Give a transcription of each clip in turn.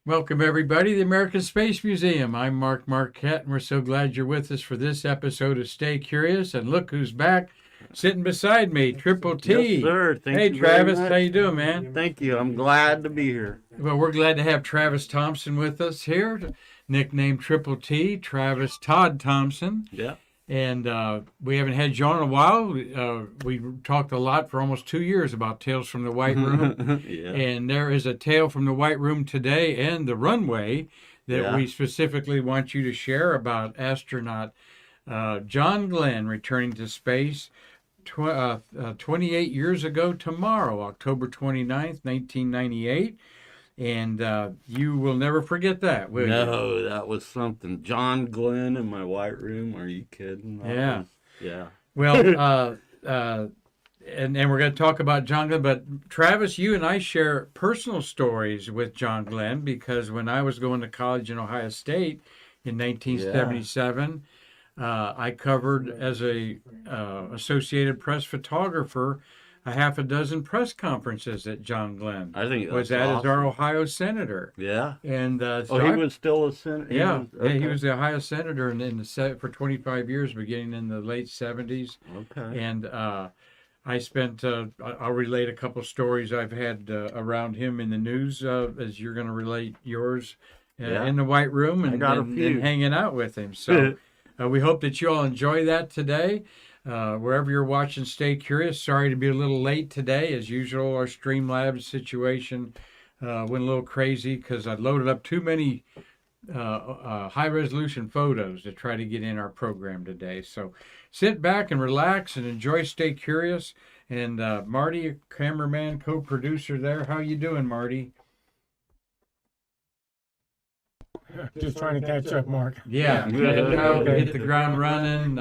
Welcome, everybody, to the American Space Museum. I'm Marquette, and we're so glad you're with us for this episode of Stay Curious. And look who's back, sitting beside me, Triple T. Yes, sir. Thank Hey, you very Travis, much. how you doing, man? Thank you. I'm glad to be here. Well, we're glad to have Travis Thompson with us here, nicknamed Triple T, Travis Todd Thompson. Yeah. And we haven't had you on in a while. We talked a lot for almost 2 years about Tales from the White Room. Yeah. And there is a tale from the White Room today and the runway that we specifically want you to share about astronaut John Glenn returning to space 28 years ago tomorrow, October 29th, 1998. And you will never forget that, will you? No, that was something. John Glenn in my White Room. Are you kidding? Yeah. Well, and we're going to talk about John Glenn, but Travis, you and I share personal stories with John Glenn because when I was going to college in Ohio State in 1977, I covered as a Associated Press photographer a half a dozen press conferences that John Glenn I think was that's at awesome. as our Ohio senator. Yeah. And Oh, he was still a senator? he was the Ohio senator in the Senate for 25 years, beginning in the late 70s. Okay. And I spent, I'll relate a couple stories I've had around him in the news, as you're going to relate yours in the White Room and hanging out with him. So we hope that you all enjoy that today. Wherever you're watching, stay curious. Sorry to be a little late today. As usual, our Streamlabs situation went a little crazy because I loaded up too many high-resolution photos to try to get in our program today. So sit back and relax and enjoy Stay Curious. And Marty, cameraman, co-producer there, how you doing, Marty? Just trying to catch up, Mark. Yeah, hit the ground running.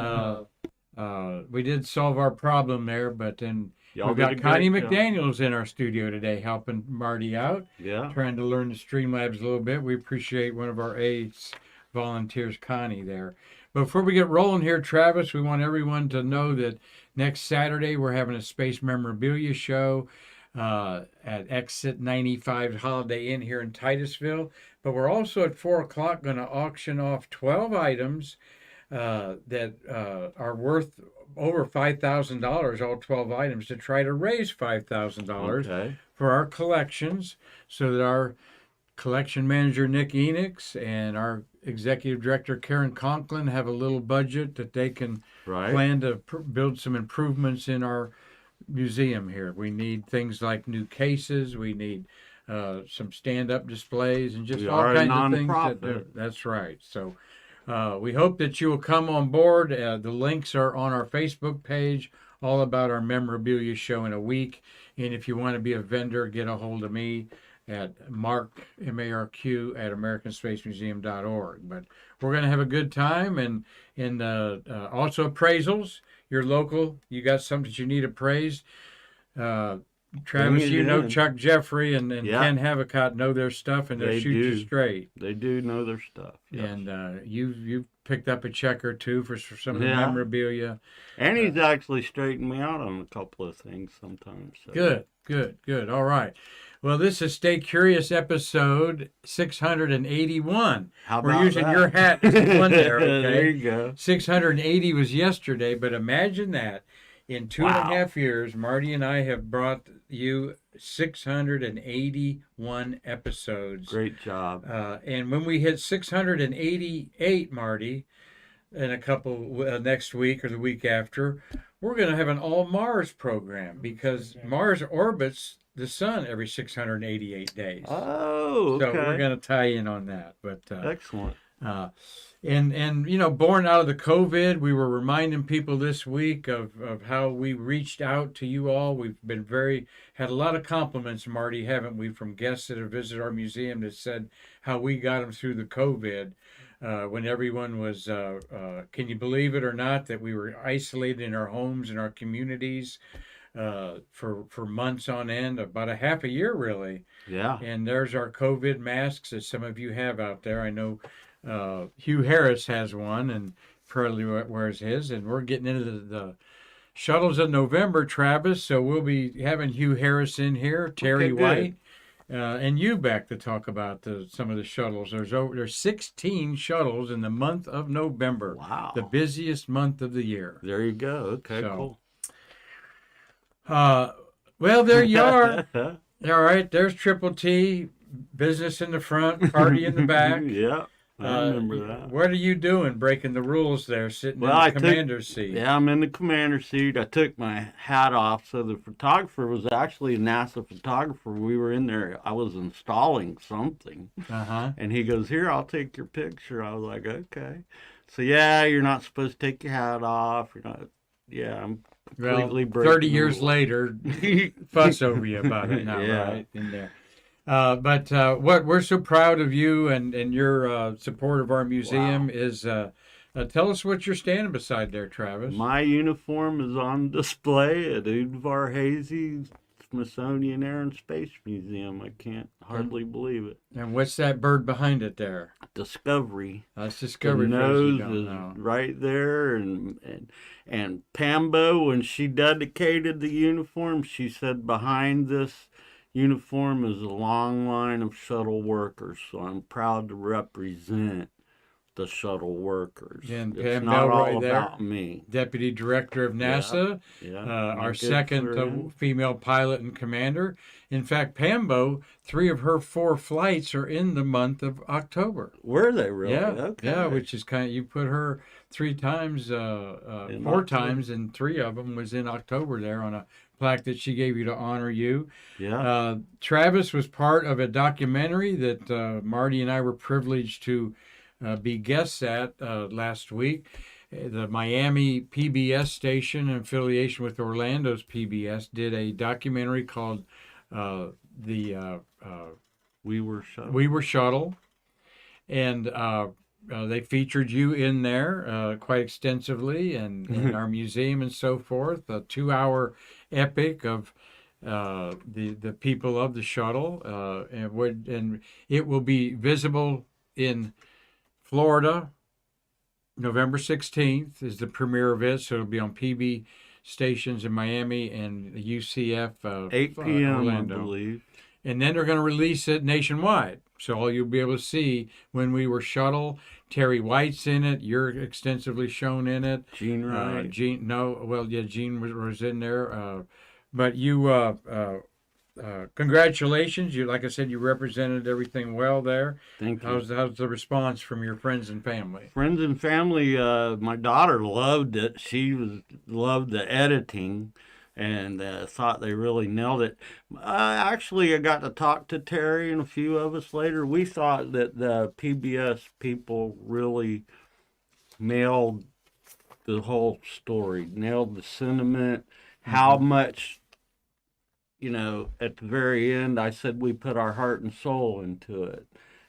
We did solve our problem there, but then we've got Connie McDaniels in our studio today helping Marty out. Yeah. Trying to learn the Streamlabs a little bit. We appreciate one of our aides volunteers, Connie, there. But before we get rolling here, Travis, we want everyone to know that next Saturday we're having a space memorabilia show at Exit 95 Holiday Inn here in Titusville. But we're also at 4 o'clock going to auction off 12 items that are worth over $5,000, all 12 items, to try to raise $5,000 for our collections so that our collection manager, Nick Enix, and our executive director, Karan Conklin, have a little budget that they can plan to build some improvements in our museum here. We need things like new cases. We need some stand-up displays and just all kinds of things. That's right. So we hope that you will come on board. The links are on our Facebook page, all about our memorabilia show in a week. And if you want to be a vendor, get a hold of me at Mark, M-A-R-Q, at AmericanSpaceMuseum.org. But we're going to have a good time, and also appraisals. You're local. You got something that you need appraised. Travis, you know Chuck Jeffrey and Ken Havicott know their stuff, and they'll shoot you straight. They do know their stuff. Yes. And you've picked up a check or two for some of the memorabilia. And he's actually straightened me out on a couple of things sometimes. So. Good. All right. Well, this is Stay Curious episode 681. How about We're using that? your hat as one there, okay? There you go. 680 was yesterday, but imagine that. In 2.5 years, Marty and I have brought you 681 episodes. Great job. And when we hit 688, Marty, in a couple next week or the week after, we're going to have an all Mars program because Mars orbits the sun every 688 days. Oh, okay. So we're going to tie in on that. But excellent. And you know, born out of the COVID, we were reminding people this week of how we reached out to you all. We've been had a lot of compliments, Marty, haven't we, from guests that have visited our museum that said how we got them through the COVID when everyone was, can you believe it or not, that we were isolated in our homes and our communities for months on end, about a half a year, really. Yeah. And there's our COVID masks that some of you have out there. I know Hugh Harris has one and probably wears his, and we're getting into the shuttles in November, Travis, so we'll be having Hugh Harris in here, Terry White, and you back to talk about some of the shuttles. There's 16 shuttles in the month of November, Wow. the busiest month of the year. There you go. Okay, So, cool. Well, there you are. All right, there's Triple T, business in the front, party in the back. Yeah, I remember that. What are you doing, breaking the rules there, sitting Well, in the I took- commander's seat? Yeah, I'm in the commander's seat. I took my hat off. So the photographer was actually a NASA photographer. We were in there. I was installing something. Uh-huh. And he goes, "Here, I'll take your picture." I was like, "Okay." So, yeah, you're not supposed to take your hat off. You're not. Yeah, I'm completely Well, breaking 30 the years rules. later, fuss over you about it now, Yeah. right? In there. But what we're so proud of you and your support of our museum is, tell us what you're standing beside there, Travis. My uniform is on display at Udvar Hazy Smithsonian Air and Space Museum. I can't hardly believe it. And what's that bird behind it there? Discovery. That's The Discovery. for those who nose don't is know. right there, and Pambo, when she dedicated the uniform, she said behind this uniform is a long line of shuttle workers. So I'm proud to represent the shuttle workers. And It's Pam not Melroy all there. about me. Deputy Director of NASA, Yeah, our good for second him. female pilot and commander. In fact, Pambo, 3 of her 4 flights are in the month of October. Were they really? Yeah, Okay. yeah, which is kind of, you put her 3 times, 4 October. times, and 3 of them was in October there on a plaque that she gave you to honor you. Yeah. Travis was part of a documentary that Marty and I were privileged to be guests at last week. The Miami PBS station, in affiliation with Orlando's PBS, did a documentary called We Were Shuttle. We Were Shuttle, and they featured you in there quite extensively, and in our museum and so forth. A 2-hour epic of the people of the shuttle, and it will be visible in Florida. November 16th is the premiere of it, so it'll be on PB stations in Miami and the UCF 8 p.m. Orlando. I believe. And then they're going to release it nationwide. So all you'll be able to see when we were shuttle. Terry White's in it. You're extensively shown in it. Gene Wright. Gene was in there. But you, congratulations. You, like I said, you represented everything well there. Thank you. How's the response from your friends and family? Friends and family, my daughter loved it. She loved the editing and thought they really nailed it. Actually, I got to talk to Terry and a few of us later. We thought that the PBS people really nailed the whole story, nailed the sentiment, how much, at the very end, I said we put our heart and soul into it,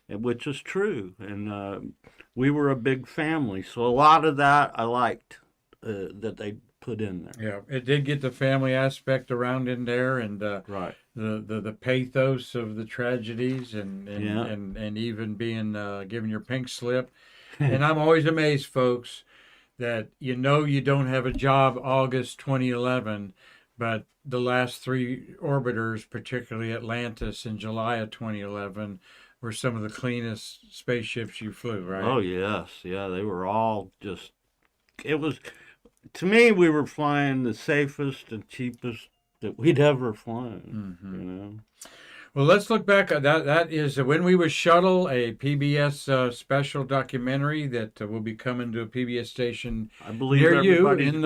which is true. And we were a big family, so a lot of that I liked that they put in there. Yeah, it did get the family aspect around in there, and Right. the pathos of the tragedies, and Yeah. and even being given your pink slip. And I'm always amazed, folks, that you don't have a job August 2011, but the last 3 orbiters, particularly Atlantis in July of 2011, were some of the cleanest spaceships you flew, right? Oh yes, yeah, they were all just. It was, to me, we were flying the safest and cheapest that we'd ever flown. Well, let's look back at that. That is When We Was Shuttle, a PBS special documentary that will be coming to a PBS station I believe near you everybody's in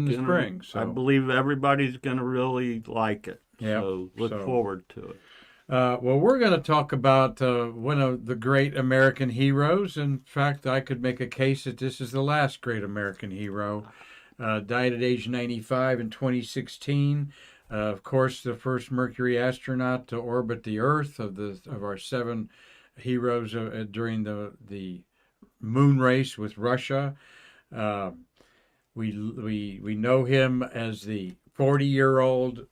the gonna- spring. So I believe everybody's going to really like it. Yep, So look so- forward to it. well, we're going to talk about one of the great American heroes. In fact, I could make a case that this is the last great American hero. Died at age 95 in 2016. Of course, the first Mercury astronaut to orbit the Earth of our 7 heroes during the moon race with Russia. We know him as the 40-year-old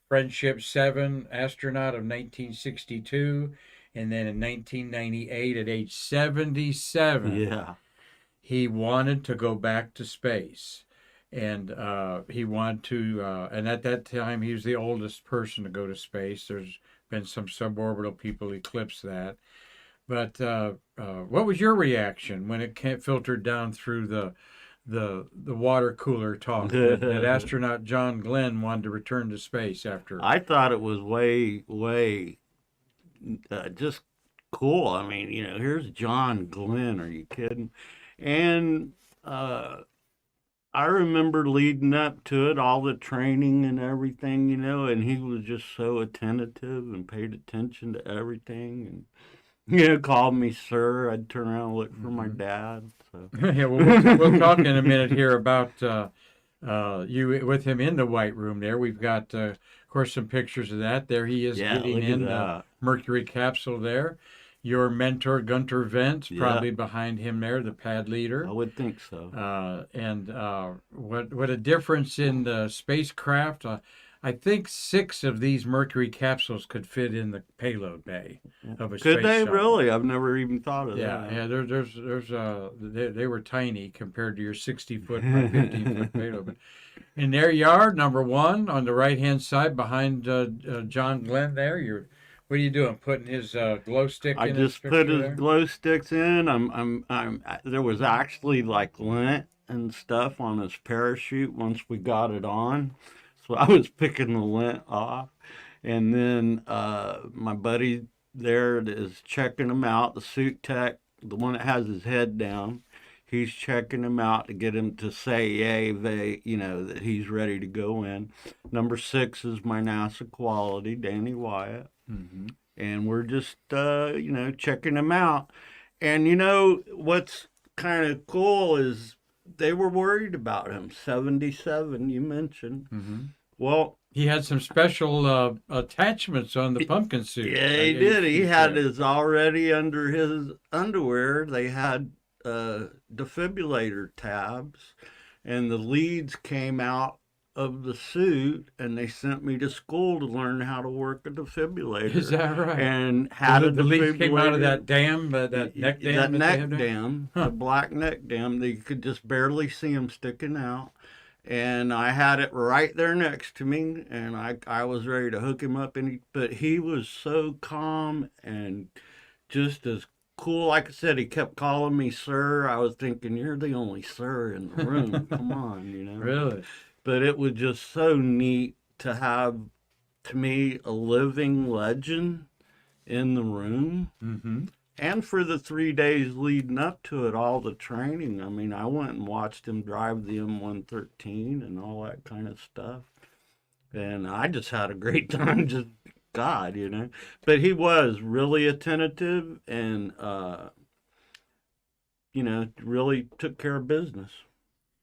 Friendship 7 astronaut of 1962, and then in 1998, at age 77, Yeah. he wanted to go back to space. And he wanted to, and at that time, he was the oldest person to go to space. There's been some suborbital people eclipse that. But what was your reaction when it filtered down through the water cooler talk that astronaut John Glenn wanted to return to space after? I thought it was way just cool. I mean, here's John Glenn. Are you kidding? And I remember leading up to it, all the training and everything, and he was just so attentive and paid attention to everything, and called me sir. I'd turn around and look for my dad. So. Yeah, well, we'll talk in a minute here about you with him in the White Room there. We've got, of course, some pictures of that. There he is getting in the Mercury capsule there. Your mentor, Gunter Vance, probably behind him there, the pad leader. I would think so. And what a difference in the spacecraft. I think 6 of these Mercury capsules could fit in the payload bay of a space Could they shuttle. Really? I've never even thought of that. Yeah. They were tiny compared to your 60-foot by 15-foot payload. But, and there you are, number 1 on the right-hand side behind John Glenn there. What are you doing? Putting his glow stick in? I just put his there? glow sticks in. There was actually like lint and stuff on his parachute once we got it on. So I was picking the lint off. And then my buddy there is checking him out, the suit tech, the one that has his head down. He's checking him out to get him to say yay, that he's ready to go in. Number 6 is my NASA quality, Danny Wyatt. Mm-hmm. And we're just, checking him out. And, what's kind of cool is they were worried about him. 77, you mentioned. Mm-hmm. Well, he had some special attachments on the pumpkin suit. Yeah, he did. He had his already under his underwear. They had defibrillator tabs, and the leads came out of the suit, and they sent me to school to learn how to work a defibrillator. Is that right? And had the leads came out of that dam, that neck dam. That neck dam, the black neck dam. You could just barely see them sticking out. And I had it right there next to me, and I was ready to hook him up. But he was so calm and just as cool. Like I said, he kept calling me sir. I was thinking, you're the only sir in the room. Come on, Really? But it was just so neat to have, to me, a living legend in the room. Mm-hmm. And for the 3 days leading up to it, all the training. I mean, I went and watched him drive the M113 and all that kind of stuff. And I just had a great time, just God, But he was really attentive and, really took care of business.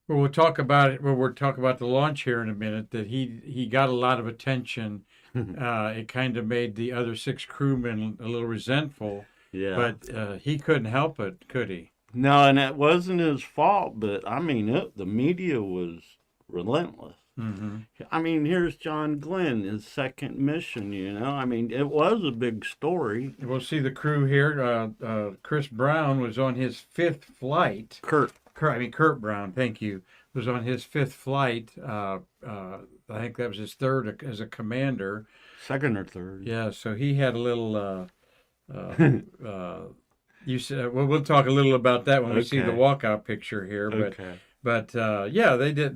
Well, we'll talk about it. Well, we'll talk about the launch here in a minute. That he got a lot of attention. It kind of made the other 6 crewmen a little resentful. Yeah. But he couldn't help it, could he? No, and it wasn't his fault. But I mean, the media was relentless. Mm-hmm. I mean, here's John Glenn, his 2nd mission. I mean, it was a big story. We'll see the crew here. Chris Brown was on his 5th flight. Kurt Brown, thank you, was on his 5th flight. I think that was his 3rd as a commander. 2nd or 3rd. Yeah, so he had a little. You said we'll talk a little about that when we see the walkout picture here. But yeah, they did.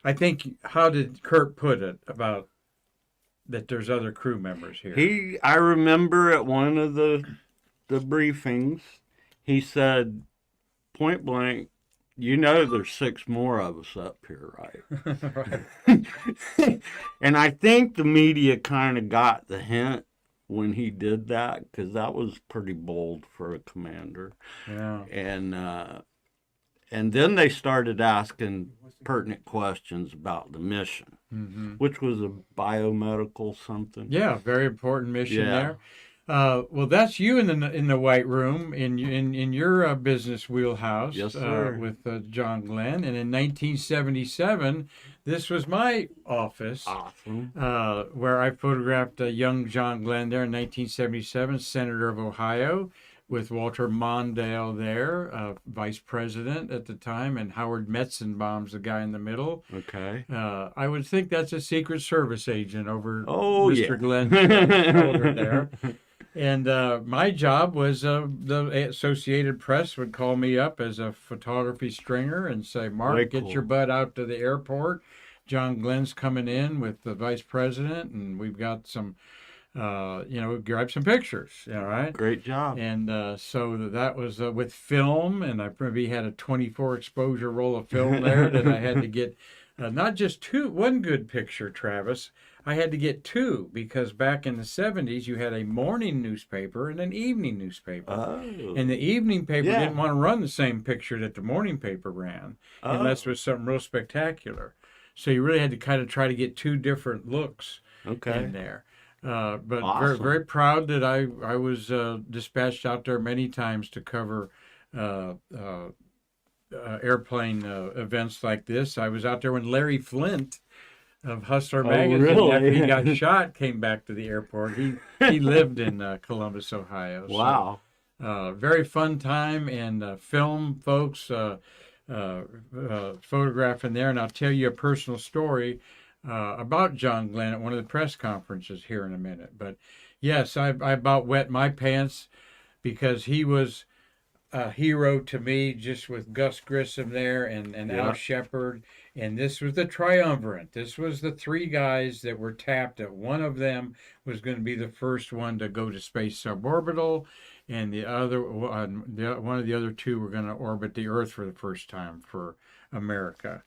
I think, how did Kurt put it about that? There's other crew members here. I remember at one of the briefings, he said, point blank, there's 6 more of us up here, right? Right. And I think the media kind of got the hint when he did that, because that was pretty bold for a commander. Yeah. And then they started asking pertinent questions about the mission, which was a biomedical something. Yeah, very important mission there. Well, that's you in the White Room in your business wheelhouse. Yes, sir. With John Glenn, and in 1977, this was my office. Awesome. Where I photographed young John Glenn there in 1977, Senator of Ohio, with Walter Mondale there, vice president at the time, and Howard Metzenbaum's the guy in the middle. Okay. I would think that's a Secret Service agent over Oh, Mr. yeah. Glenn's shoulder there. And my job was the Associated Press would call me up as a photography stringer and say, Mark, Very get cool. your butt out to the airport. John Glenn's coming in with the vice president, and we've got some, grab some pictures, all right? Great job. And so that was with film, and I probably had a 24 exposure roll of film there that I had to get not just one good picture, Travis. I had to get two because back in the 70s, you had a morning newspaper and an evening newspaper. Oh. And the evening paper Yeah. didn't want to run the same picture that the morning paper ran unless it was something real spectacular. So you really had to kind of try to get two different looks Okay. in there. But very, Awesome. very proud that I was dispatched out there many times to cover airplane events like this. I was out there when Larry Flint of Hustler magazine, really? after he got shot, came back to the airport. He lived in Columbus, Ohio. Wow. So, very fun time, and film folks photographing there. And I'll tell you a personal story about John Glenn at one of the press conferences here in a minute. But yes, I about wet my pants because he was a hero to me, just with Gus Grissom there and Yeah. Al Shepard. And this was the triumvirate. This was the three guys that were tapped that one of them was going to be the first one to go to space suborbital, and the other one of the other two were going to orbit the Earth for the first time for America.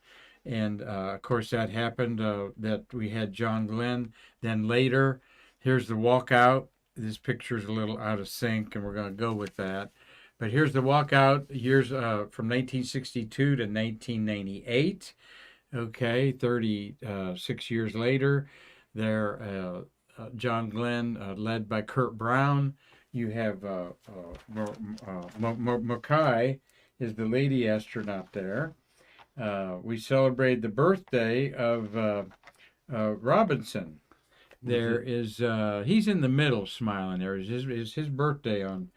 And of course that happened, that we had John Glenn. Then later, here's the walkout. This picture's a little out of sync, and we're going to go with that. But here's the walkout years from 1962 to 1998. Okay, 36 years later, there, John Glenn, led by Kurt Brown. You have Mackay is the lady astronaut there. We celebrated the birthday of Robinson. There is he's in the middle, smiling. There is his birthday on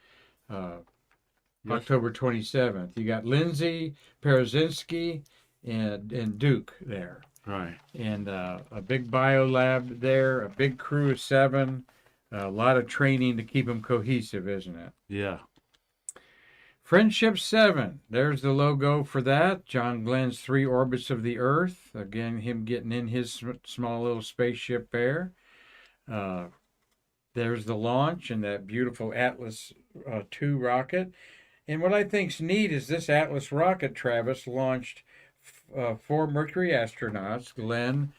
October 27th. You got Lindsay, Perezinski, and Duke there. Right. And a big bio lab there, a big crew of 7, a lot of training to keep them cohesive, isn't it? Yeah. Friendship 7, there's the logo for that. John Glenn's 3 orbits of the Earth. Again, him getting in his small little spaceship there. There's the launch and that beautiful Atlas II rocket. And what I think's neat is this Atlas rocket, Travis, launched 4 Mercury astronauts, Glenn,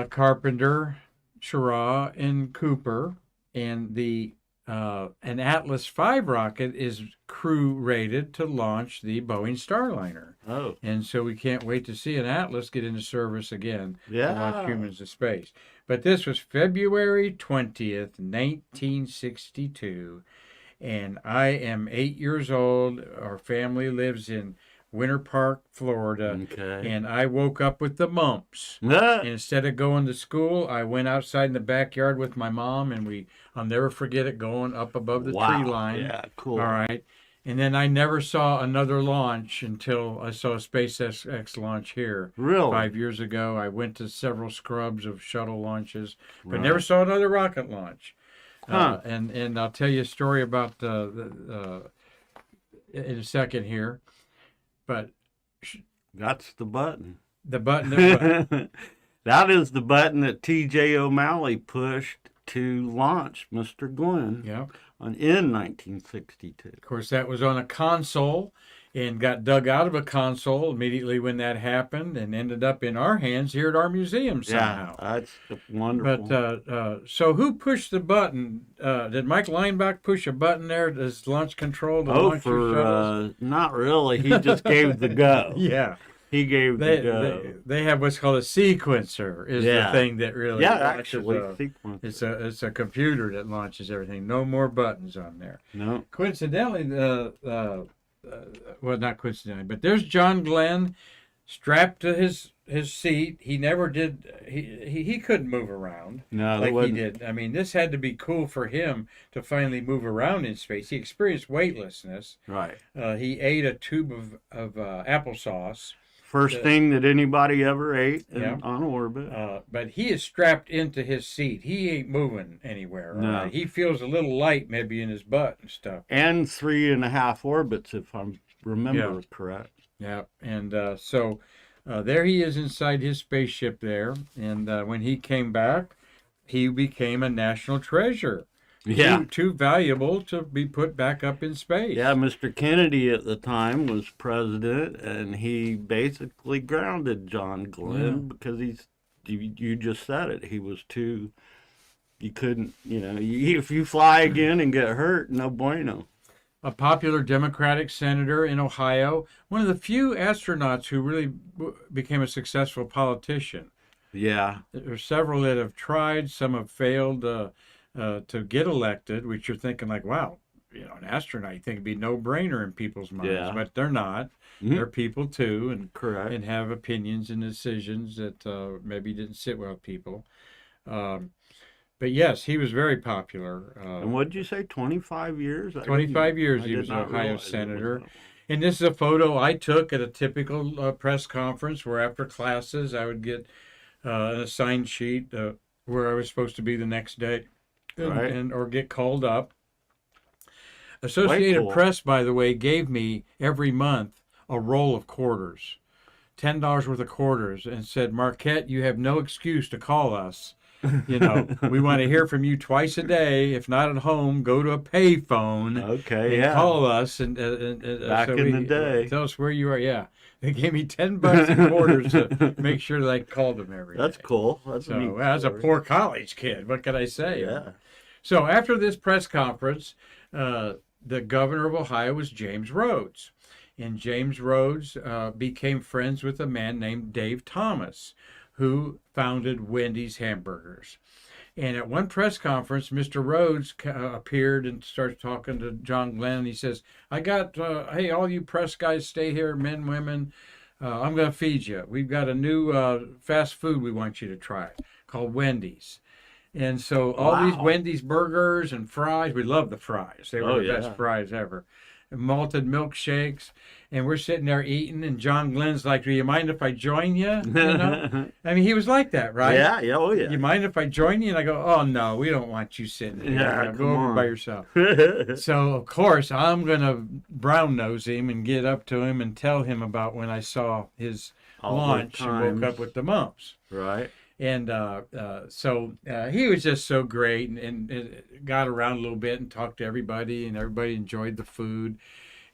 Carpenter, Schirra, and Cooper. And the an Atlas V rocket is crew rated to launch the Boeing Starliner. Oh. And so we can't wait to see an Atlas get into service again to Yeah. launch humans to space. But this was February 20th, 1962. And I am 8 years old. Our family lives in Winter Park, Florida. Okay. And I woke up with the mumps. Ah. And instead of going to school, I went outside in the backyard with my mom, and I'll never forget it, going up above the Wow. tree line. Yeah, cool. All right. And then I never saw another launch until I saw a SpaceX launch here. Really? 5 years ago. I went to several scrubs of shuttle launches, but Right. never saw another rocket launch. Huh. And I'll tell you a story about in a second here. But That's the button. the button that, That is the button that T.J. O'Malley pushed to launch Mr. Glenn yeah. in 1962. Of course, that was on a console and got dug out of a console immediately when that happened and ended up in our hands here at our museum somehow. Yeah, that's wonderful. But so who pushed the button? Did Mike Leinbach push a button there as launch control to launch your shuttles? Not really. He just gave the go. Yeah. He gave the go. They have what's called a sequencer is the Yeah. thing that really Yeah, launches actually, sequence. it's a computer that launches everything. No more buttons on there. No. Coincidentally, well, not coincidentally, but there's John Glenn strapped to his seat. He never did. He couldn't move around No, that like he wasn't. did. I mean, this had to be cool for him to finally move around in space. He experienced weightlessness. Right. He ate a tube of applesauce. First The- thing that anybody ever ate Yeah. on orbit. But he is strapped into his seat. He ain't moving anywhere. No. Right? He feels a little light maybe in his butt and stuff. And 3.5 orbits, if I remember Yeah. correct. Yeah, and so there he is inside his spaceship there. And when he came back, he became a national treasure. Yeah. Too valuable to be put back up in space. Yeah, Mr. Kennedy at the time was president, and he basically grounded John Glenn because you just said it. He was too, you couldn't, if you fly again and get hurt, no bueno. A popular Democratic senator in Ohio, one of the few astronauts who really became a successful politician. Yeah. There are several that have tried, some have failed to get elected, which you're thinking like, wow, an astronaut, you think it'd be no-brainer in people's minds, Yeah. but they're not. Mhm. They're people too, and Correct. have opinions and decisions that maybe didn't sit well with people. But yes, he was very popular. And what did you say, 25 years? 25 years I he did was an not Ohio realize it was senator. that long. And this is a photo I took at a typical press conference where after classes I would get an assigned sheet where I was supposed to be the next day Right. or get called up. Associated cool. Press, by the way, gave me every month a roll of quarters, $10 worth of quarters, and said, Marquette, you have no excuse to call us. We want to hear from you twice a day. If not at home, go to a pay phone Okay, and yeah. call us. And Back in the day. tell us where you are. Yeah, they gave me $10 in quarters to make sure that I called them every day. That's cool. That's a neat So as a story. poor college kid, what can I say? Yeah. So after this press conference, the governor of Ohio was James Rhodes. And James Rhodes became friends with a man named Dave Thomas, who founded Wendy's Hamburgers. And at one press conference, Mr. Rhodes appeared and started talking to John Glenn. And he says, hey, all you press guys, stay here, men, women. I'm going to feed you. We've got a new fast food we want you to try called Wendy's. And so all these Wow. Wendy's burgers and fries, we love the fries. They were Oh, the yeah. best fries ever. And malted milkshakes. And we're sitting there eating, and John Glenn's like, do you mind if I join you? I mean, he was like that, right? Yeah, oh You yeah. mind if I join you? And I go, oh, no, we don't want you sitting here. Yeah, Go come over on. by yourself. So, of course, I'm going to brown nose him and get up to him and tell him about when I saw his All those launch and woke times. up with the mumps. Right. And so he was just so great and got around a little bit and talked to everybody, and everybody enjoyed the food.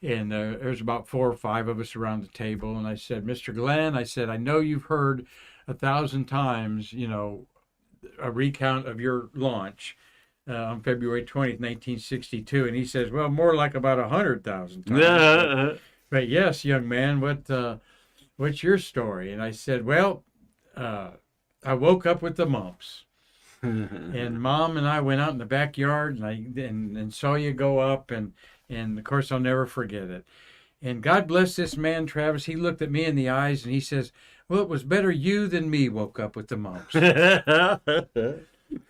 And there was about 4 or 5 of us around the table. And I said, Mr. Glenn, I said, I know you've heard 1,000 times, a recount of your launch on February 20th, 1962. And he says, well, more like about 100,000 times. Yeah. But yes, young man, what's your story? And I said, well, I woke up with the mumps, and Mom and I went out in the backyard, and saw you go up, and of course I'll never forget it. And God bless this man, Travis. He looked at me in the eyes and he says, well, it was better you than me woke up with the mumps.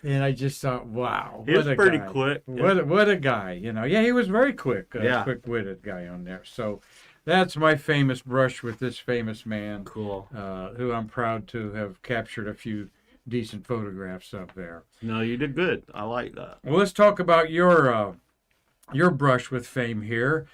And I just thought, wow, He was what a pretty guy. quick. What a guy, Yeah, he was very quick, Yeah. quick-witted guy on there. So that's my famous brush with this famous man, Cool. who I'm proud to have captured a few decent photographs of there. No, you did good. I like that. Well, let's talk about your brush with fame here.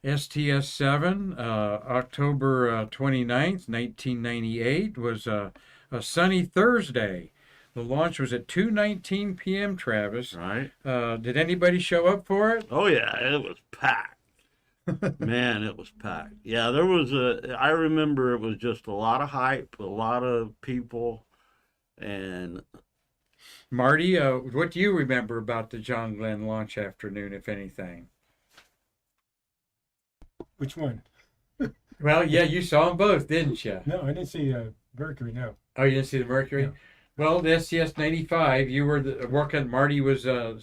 STS-7, October 29th, 1998, was a sunny Thursday. The launch was at 2:19 p.m., Travis. Right. Did anybody show up for it? Oh yeah, it was packed. Man, it was packed. Yeah, I remember it was just a lot of hype, a lot of people, and Marty, what do you remember about the John Glenn launch afternoon, if anything? Which one? Well, yeah, you saw them both, didn't you? No, I didn't see Mercury. No. Oh, you didn't see the Mercury? No. Well, the STS-95, you were working, Marty was a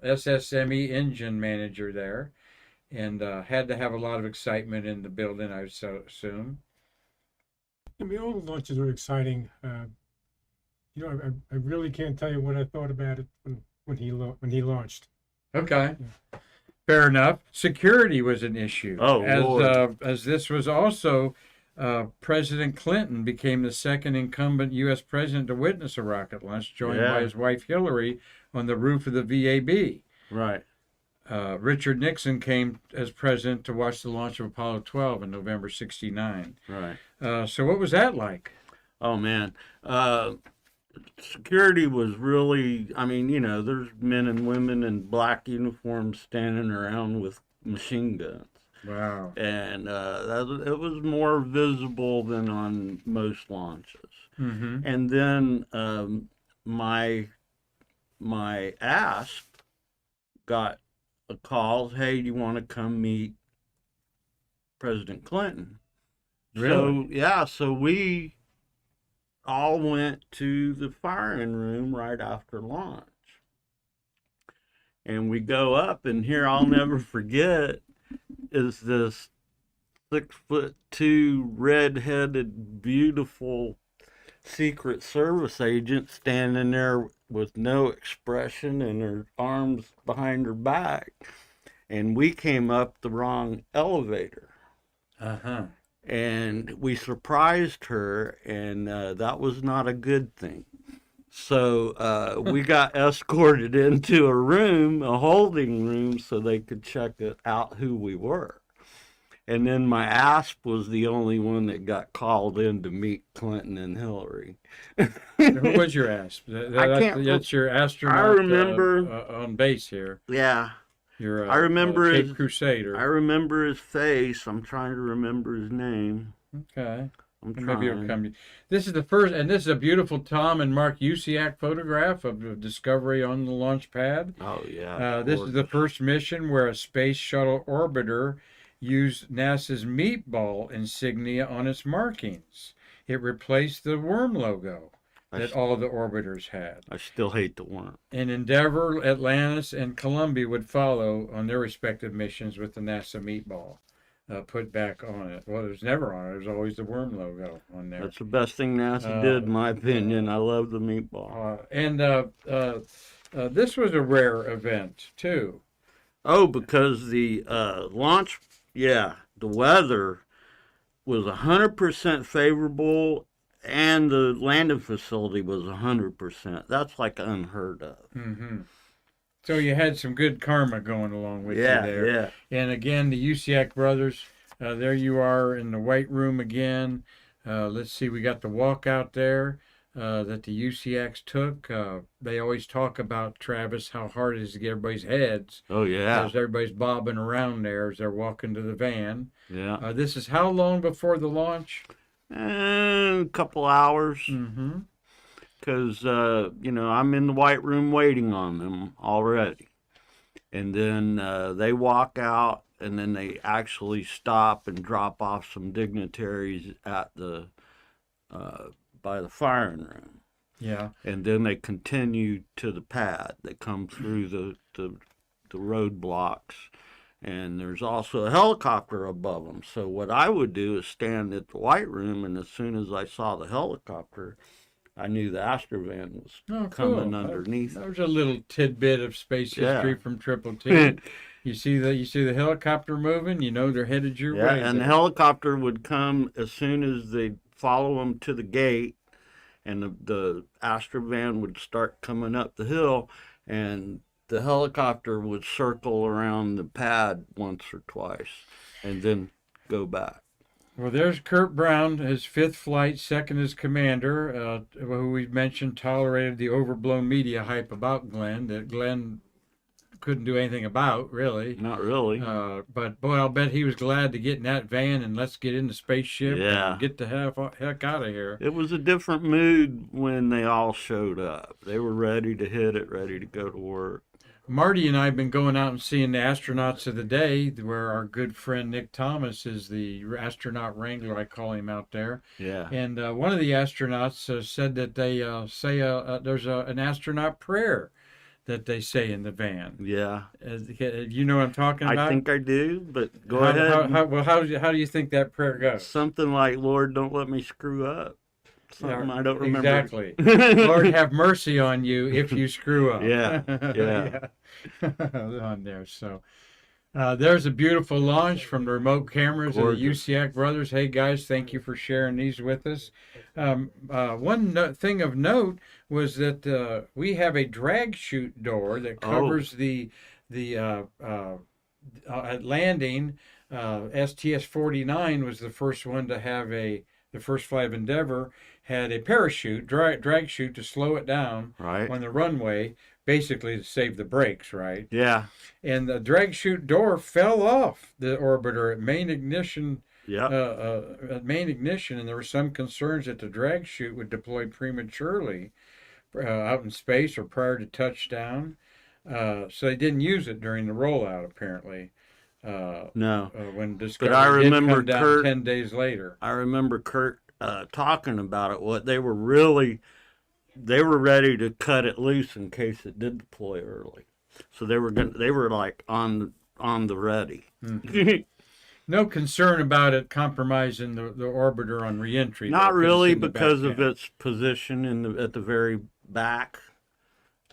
SSME engine manager there, and had to have a lot of excitement in the building, I would assume. I mean, all the launches are exciting. I really can't tell you what I thought about it when he launched. Okay. Fair enough. Security was an issue. Oh, Lord. As this was also President Clinton became the second incumbent U.S. president to witness a rocket launch, joined by his wife Hillary on the roof of the VAB. Right. Richard Nixon came as president to watch the launch of Apollo 12 in November '69. Right. So what was that like? Oh, man. Security was really, I mean, there's men and women in black uniforms standing around with machine guns. Wow. And it was more visible than on most launches. Mm-hmm. And then my ASP got a call, hey, do you want to come meet President Clinton? Really? So we all went to the firing room right after launch. And we go up, and here I'll never forget is this 6'2", red-headed, beautiful Secret Service agent standing there with no expression and her arms behind her back. And we came up the wrong elevator. Uh-huh. And we surprised her, and that was not a good thing. So we got escorted into a room, a holding room, so they could check out who we were. And then my ASP was the only one that got called in to meet Clinton and Hillary. Who was your ASP? That's your astronaut. I remember on base here. Yeah. You're I remember Cape his Crusader. I remember his face. I'm trying to remember his name. Okay. I'm trying. Maybe it'll come. This is the first, and this is a beautiful Tom and Mark Usiak photograph of the Discovery on the launch pad. Oh, yeah. This is the first mission where a space shuttle orbiter used NASA's meatball insignia on its markings. It replaced the worm logo that all the orbiters had. I still hate the worm. And Endeavour, Atlantis, and Columbia would follow on their respective missions with the NASA meatball put back on it. Well, it was never on it. It was always the worm logo on there. That's the best thing NASA did, in my opinion. I love the meatball. This was a rare event, too. Oh, because the launch, the weather was 100% favorable, and the landing facility was 100%. That's like unheard of. Mm-hmm. So you had some good karma going along with you there. Yeah. And again, the Usiak brothers, there you are in the White Room again. Let's see, we got the walkout there that the Usiaks took. They always talk about, Travis, how hard it is to get everybody's heads. Oh, yeah. As everybody's bobbing around there as they're walking to the van. Yeah. This is how long before the launch? A couple hours. Mm-hmm. Because, I'm in the White Room waiting on them already. And then they walk out, and then they actually stop and drop off some dignitaries at the by the firing room. Yeah. And then they continue to the pad. They come through the roadblocks. And there's also a helicopter above them. So what I would do is stand at the White Room, and as soon as I saw the helicopter, I knew the Astrovan was coming underneath. That was a little tidbit of space history from Triple T. You see the helicopter moving, you know they're headed your way. Yeah, and the helicopter would come as soon as they follow them to the gate, and the Astrovan would start coming up the hill, and the helicopter would circle around the pad once or twice, and then go back. Well, there's Kurt Brown, his fifth flight, second as commander, who we mentioned tolerated the overblown media hype about Glenn, that Glenn couldn't do anything about, really. Not really. But, boy, I'll bet he was glad to get in that van and let's get in the spaceship and get the heck out of here. It was a different mood when they all showed up. They were ready to hit it, ready to go to work. Marty and I have been going out and seeing the astronauts of the day, where our good friend Nick Thomas is the astronaut wrangler, I call him out there. Yeah. And one of the astronauts said that they say there's an astronaut prayer that they say in the van. Yeah. You know what I'm talking about? I think I do, but go ahead. How do you think that prayer goes? Something like, Lord, don't let me screw up. Something I don't remember. Exactly. Lord, have mercy on you if you screw up. Yeah. On there. So there's a beautiful launch from the remote cameras of the USIAC brothers. Hey, guys, thank you for sharing these with us. One thing of note was that we have a drag chute door that covers the at Landing. STS-49 was the first one to have the first flight of Endeavor had a parachute, drag chute to slow it down on the runway, basically to save the brakes, right? Yeah. And the drag chute door fell off the orbiter at main ignition. At main ignition, and there were some concerns that the drag chute would deploy prematurely out in space or prior to touchdown. So they didn't use it during the rollout, apparently. No. When Discovery but I remember did come down Kurt, 10 days later. I remember Kurt talking about it. What they were ready to cut it loose in case it did deploy early. So they were like on the ready. Mm-hmm. No concern about it compromising the orbiter on reentry. Not really, because of its position at the very back.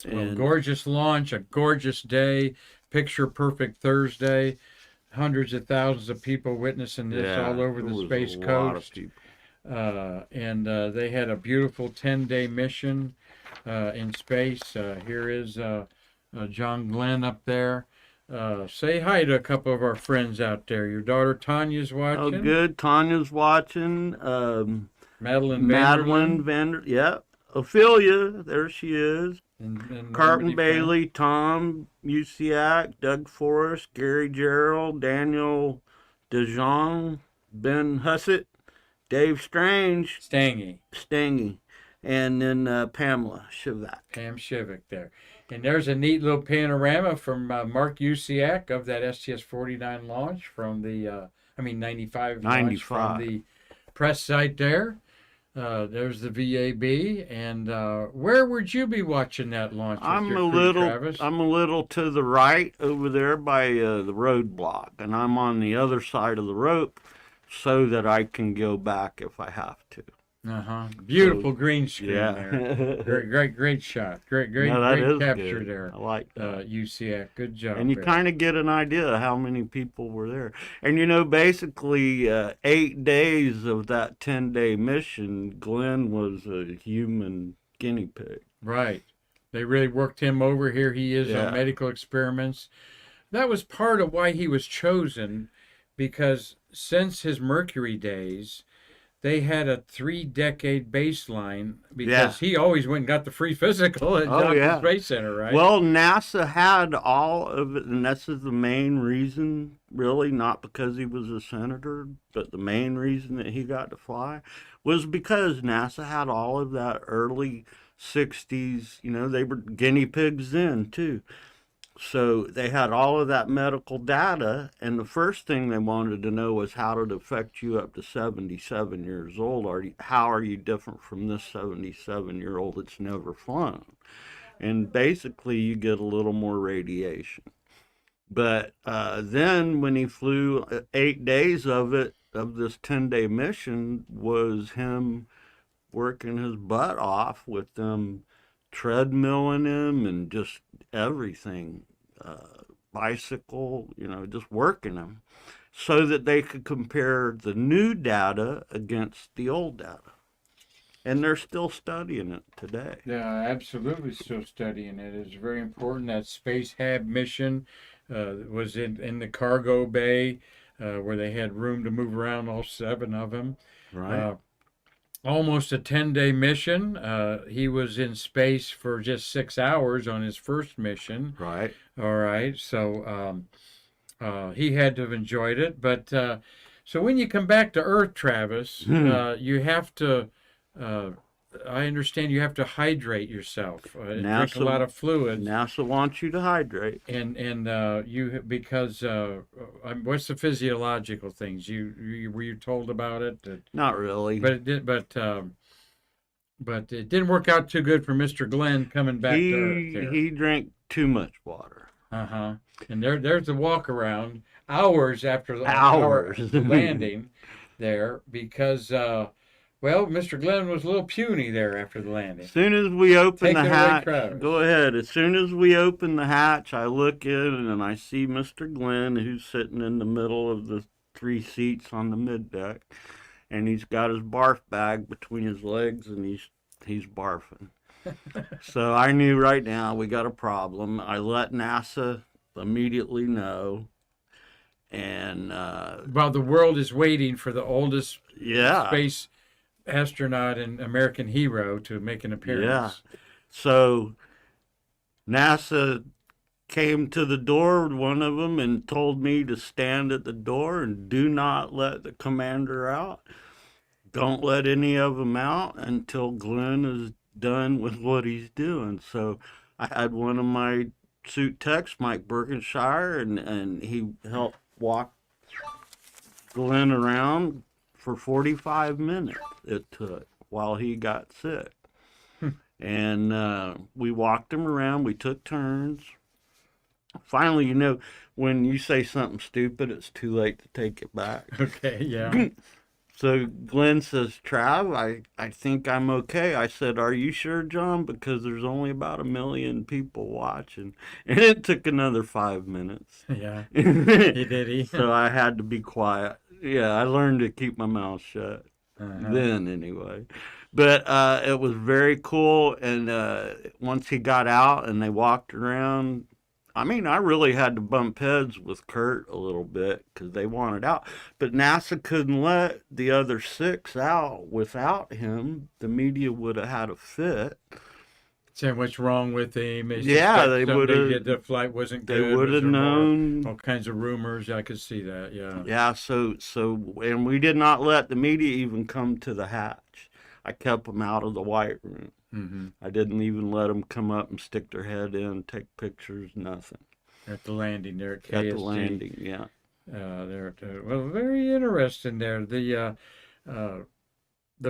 And gorgeous launch, a gorgeous day, picture perfect Thursday. Hundreds of thousands of people witnessing this all over the Space Coast. And they had a beautiful 10-day mission in space. Here is John Glenn up there. Say hi to a couple of our friends out there. Your daughter Tanya's watching. Oh, good. Tanya's watching. Madeline Yep. Ophelia, there she is. And Carlton Bailey, Tom Usiak, Doug Forrest, Gary Gerald, Daniel DeJong, Ben Hussett, Dave Strange, Stangy, and then Pamela Shivak. Pam Shivak there. And there's a neat little panorama from Mark Usiak of that STS-49 launch from the, 95 launch from the press site there. There's the VAB, and where would you be watching that launch? I'm a little to the right over there by the roadblock, and I'm on the other side of the rope so that I can go back if I have to. Beautiful green screen there. Great shot. Great capture good. there. I like that. UCF, good job. And you kind of get an idea of how many people were there. And basically 8 days of that 10-day mission, Glenn was a human guinea pig. Right. They really worked him over. Here he is on medical experiments. That was part of why he was chosen, because since his Mercury days, they had a 3-decade baseline because he always went and got the free physical at Johnson Space Center, right? Well, NASA had all of it, and this is the main reason, really, not because he was a senator, but the main reason that he got to fly was because NASA had all of that early 60s, they were guinea pigs then, too. So they had all of that medical data, and the first thing they wanted to know was how did it affect you up to 77 years old? How are you different from this 77-year-old that's never flown? And basically, you get a little more radiation. But then when he flew 8 days of this 10-day mission, was him working his butt off with them treadmilling him and just everything, bicycle, just working him so that they could compare the new data against the old data. And they're still studying it today. Yeah, absolutely still studying it. It's very important. That Space Hab mission was in the cargo bay where they had room to move around, all 7 of them. Right. Almost a 10-day mission. He was in space for just 6 hours on his first mission. Right. All right. So he had to have enjoyed it. But so when you come back to Earth, Travis, you have to, I understand you have to hydrate yourself. Drink a lot of fluids. NASA wants you to hydrate. And you, because what's the physiological things? Were you told about it? Not really. But it did. But it didn't work out too good for Mr. Glenn coming back to Earth. He drank too much water. Uh-huh. And there's the walk around hours after the Hours. landing there because well, Mr. Glenn was a little puny there after the landing. As soon as we open Take the it away, hatch, Travis. go ahead. As soon as we open the hatch, I look in and I see Mr. Glenn, who's sitting in the middle of the 3 seats on the mid deck, and he's got his barf bag between his legs, and he's barfing. So I knew right now we got a problem. I let NASA immediately know, and While the world is waiting for the oldest yeah, space astronaut and American hero to make an appearance. yeah. So NASA came to the door, one of them, and told me to stand at the door and do not let the commander out. Don't let any of them out until Glenn is done with what he's doing. So I had one of my suit techs, Mike Berkenshire, and he helped walk Glenn around for 45 minutes it took while he got sick. And we walked him around. We took turns. Finally, you know, when you say something stupid, it's too late to take it back. Okay, yeah. So Glenn says, Trav, I think I'm okay. I said, are you sure, John? Because there's only about 1 million people watching. And it took another 5 minutes. Yeah. He did. So I had to be quiet. Yeah, I learned to keep my mouth shut. Uh-huh. Then, anyway. But it was very cool. And once he got out and they walked around, I mean, I really had to bump heads with Kurt a little bit because they wanted out. But NASA couldn't let the other 6 out without him. The media would have had a fit. Saying what's wrong with him. Yeah, they would have. The flight wasn't good. They would have known. All kinds of rumors. I could see that, yeah. Yeah, so, and we did not let the media even come to the hatch. I kept them out of the white room. Mm-hmm. I didn't even let them come up and stick their head in, take pictures, nothing. At the landing there at KSG. At the landing, yeah. Well, very interesting there. The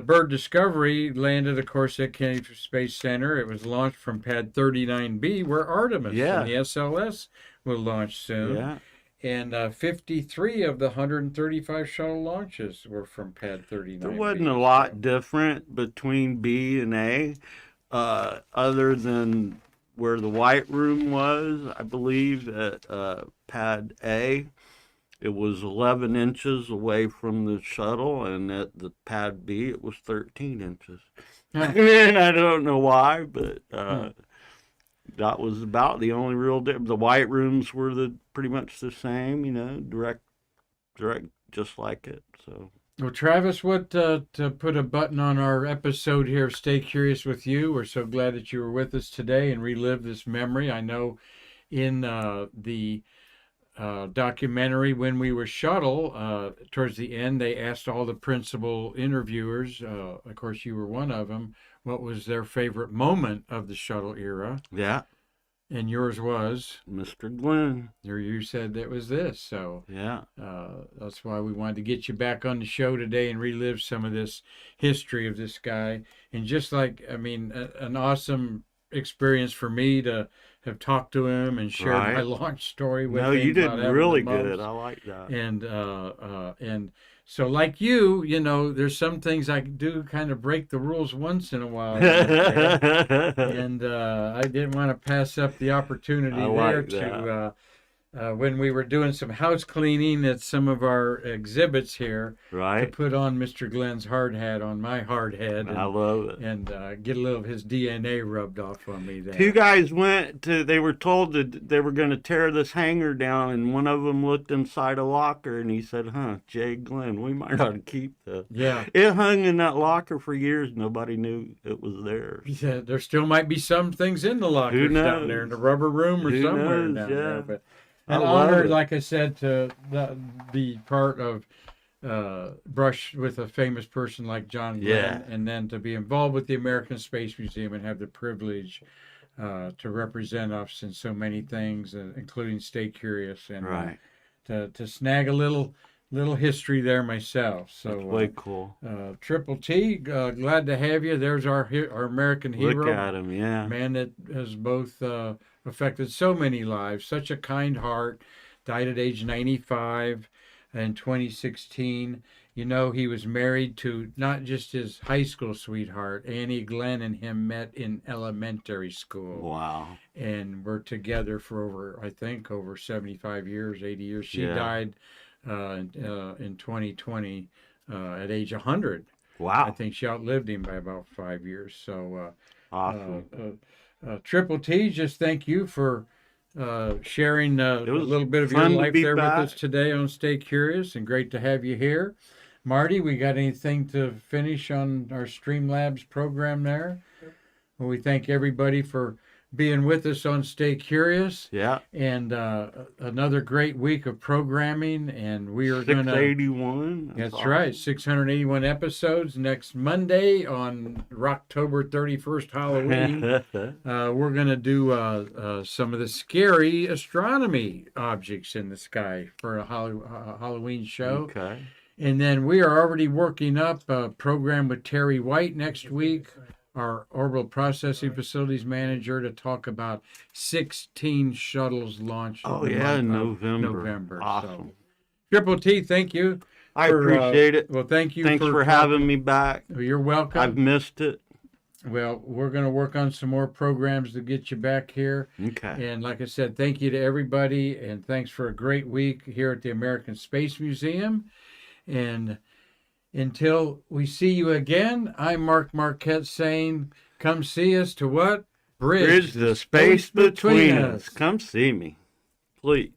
bird Discovery landed, of course, at Kennedy Space Center. It was launched from Pad 39B, where Artemis and the SLS will launch soon. Yeah. And 53 of the 135 shuttle launches were from Pad 39B. There wasn't a lot different between B and A, other than where the white room was. I believe at Pad A, it was 11 inches away from the shuttle, and at the Pad B, it was 13 inches. And I don't know why, but that was about the only real difference. The white rooms were pretty much the same, you know, direct, just like it. So. Well, Travis, what to put a button on our episode here, Stay Curious with You. We're so glad that you were with us today and relive this memory. I know in the documentary, When We Were Shuttle, towards the end, they asked all the principal interviewers, of course you were one of them, what was their favorite moment of the shuttle era. Yeah. And yours was? Mr. Glenn. You said that was this, so yeah. That's why we wanted to get you back on the show today and relive some of this history of this guy. And just like, I mean, an awesome experience for me to have talked to him and shared my launch story with him. No, you did really good. I like that. And so like you know, there's some things I do kind of break the rules once in a while. And I didn't want to pass up the opportunity to when we were doing some house cleaning at some of our exhibits here, to put on Mr. Glenn's hard hat on my hard head. And, I love it. And get a little of his DNA rubbed off on me there. 2 guys they were told that they were going to tear this hangar down, and one of them looked inside a locker and he said, Jay Glenn, we might ought to keep this. Yeah. It hung in that locker for years. Nobody knew it was there. Yeah, there still might be some things in the lockers down there in the rubber room or somewhere down there. But an honor, like I said, to be part of brush with a famous person like John Glenn, and then to be involved with the American Space Museum and have the privilege to represent us in so many things, including Stay Curious, and to snag a little little history there myself. So That's way cool. Triple T, glad to have you. There's our American hero. Look at him, yeah. Man that has both affected so many lives. Such a kind heart. Died at age 95 in 2016. You know, he was married to not just his high school sweetheart. Annie Glenn and him met in elementary school. Wow. And were together for over 75 years, 80 years. She Yeah. died in 2020 at age 100. Wow. I think she outlived him by about 5 years. So, Awesome. Triple T, just thank you for sharing a was little bit of your fun to life be there back. with us today on Stay Curious, and great to have you here. Marty, we got anything to finish on our Streamlabs program there? Well, we thank everybody for being with us on Stay Curious. Yeah. And another great week of programming, and we are going to... 681. That's awesome. right, 681 episodes next Monday on October 31st, Halloween. We're going to do some of the scary astronomy objects in the sky for a Halloween show. Okay. And then we are already working up a program with Terry White next week, our orbital processing facilities manager, to talk about 16 shuttles launched. Oh, in the yeah, month of November. Awesome. So. Triple T, thank you. I for, appreciate it. Well, thank you. Thanks for having me back. You're welcome. I've missed it. Well, we're going to work on some more programs to get you back here. Okay. And like I said, thank you to everybody, and thanks for a great week here at the American Space Museum. And until we see you again, I'm Mark Marquette saying, come see us to what? Bridge the space between us. Come see me, please.